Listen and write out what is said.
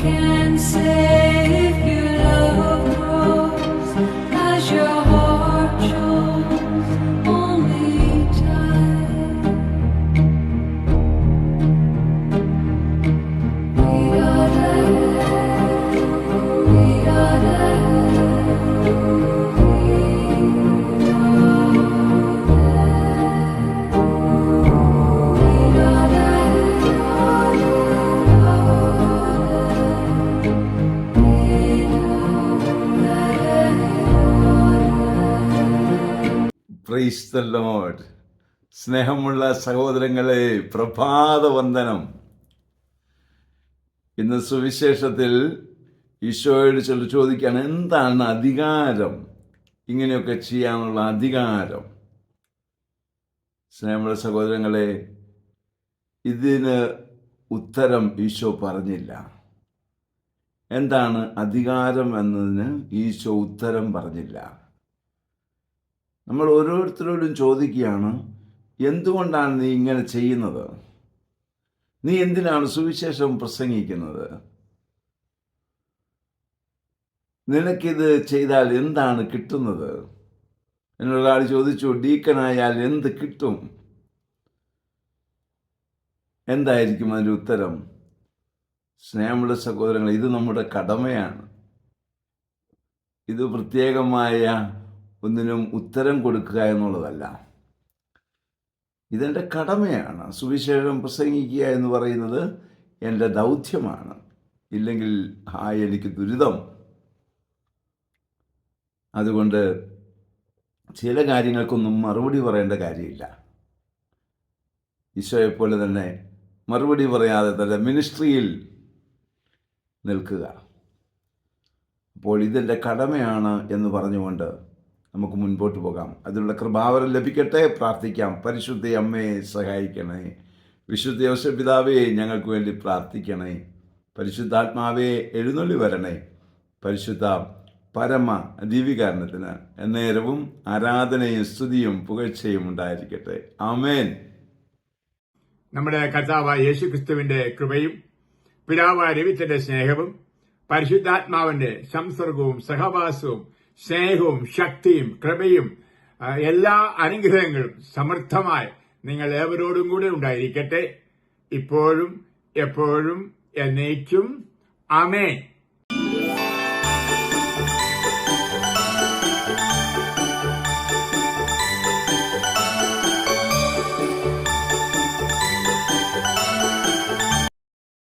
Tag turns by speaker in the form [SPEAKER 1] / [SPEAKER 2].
[SPEAKER 1] can say if your love grows as your heart shows only time. We are there, we are
[SPEAKER 2] praise the Lord. സ്നേഹമുള്ള സഹോദരങ്ങളെ, പ്രഭാതവന്ദനം. ഇന്ന് സുവിശേഷത്തിൽ ഈശോയോട് ചോദിക്കുകയാണ്, എന്താണ് അധികാരം, ഇങ്ങനെയൊക്കെ ചെയ്യാനുള്ള അധികാരം? സ്നേഹമുള്ള സഹോദരങ്ങളെ, ഇതിന് ഉത്തരം ഈശോ പറഞ്ഞില്ല. എന്താണ് അധികാരം എന്നതിന് ഈശോ ഉത്തരം പറഞ്ഞില്ല. നമ്മൾ ഓരോരുത്തരോടും ചോദിക്കുകയാണ്, എന്തുകൊണ്ടാണ് നീ ഇങ്ങനെ ചെയ്യുന്നത്? നീ എന്തിനാണ് സുവിശേഷം പ്രസംഗിക്കുന്നത്? നിനക്കിത് ചെയ്താൽ എന്താണ് കിട്ടുന്നത്? എന്നൊരാൾ ചോദിച്ചു, ഡീക്കനായാൽ എന്ത് കിട്ടും? എന്തായിരിക്കും അതിൻ്റെ ഉത്തരം? സ്നേഹമുള്ള സഹോദരങ്ങൾ, ഇത് നമ്മുടെ കടമയാണ്. ഇത് പ്രത്യേകമായ ഒന്നിനും ഉത്തരം കൊടുക്കുക എന്നുള്ളതല്ല. ഇതെൻ്റെ കടമയാണ്. സുവിശേഷം പ്രസംഗിക്കുക എന്ന് പറയുന്നത് എൻ്റെ ദൗത്യമാണ്. ഇല്ലെങ്കിൽ എനിക്ക് ദുരിതം. അതുകൊണ്ട് ചില കാര്യങ്ങൾക്കൊന്നും മറുപടി പറയേണ്ട കാര്യമില്ല. ഈശോയെപ്പോലെ തന്നെ മറുപടി പറയാതെ തന്നെ മിനിസ്ട്രിയിൽ നിൽക്കുക. അപ്പോൾ ഇതെൻ്റെ കടമയാണ് എന്ന് പറഞ്ഞുകൊണ്ട് നമുക്ക് മുൻപോട്ട് പോകാം. അതിനുള്ള കൃപാവരം ലഭിക്കട്ടെ. പ്രാർത്ഥിക്കാം. പരിശുദ്ധ അമ്മയെ സഹായിക്കണേ. വിശുദ്ധ യോസേപ്പ് പിതാവേ, ഞങ്ങൾക്ക് വേണ്ടി പ്രാർത്ഥിക്കണേ. പരിശുദ്ധാത്മാവേ, എഴുന്നള്ളി വരണേ. പരിശുദ്ധ പരമ ദീപികാരണത്തിന് എന്നേരവും ആരാധനയും സ്തുതിയും പുകഴ്ചയും ഉണ്ടായിരിക്കട്ടെ. ആമേൻ.
[SPEAKER 3] നമ്മുടെ കർത്താവായ യേശുക്രിസ്തുവിന്റെ കൃപയും പിതാവായ ദൈവത്തിന്റെ സ്നേഹവും പരിശുദ്ധാത്മാവിന്റെ സംസർഗവും സഹവാസവും സ്നേഹവും ശക്തിയും കൃപയും എല്ലാ അനുഗ്രഹങ്ങളും സമൃദ്ധമായി നിങ്ങൾ ഏവരോടും കൂടെ ഉണ്ടായിരിക്കട്ടെ, ഇപ്പോഴും എപ്പോഴും എന്നേക്കും. ആമേൻ.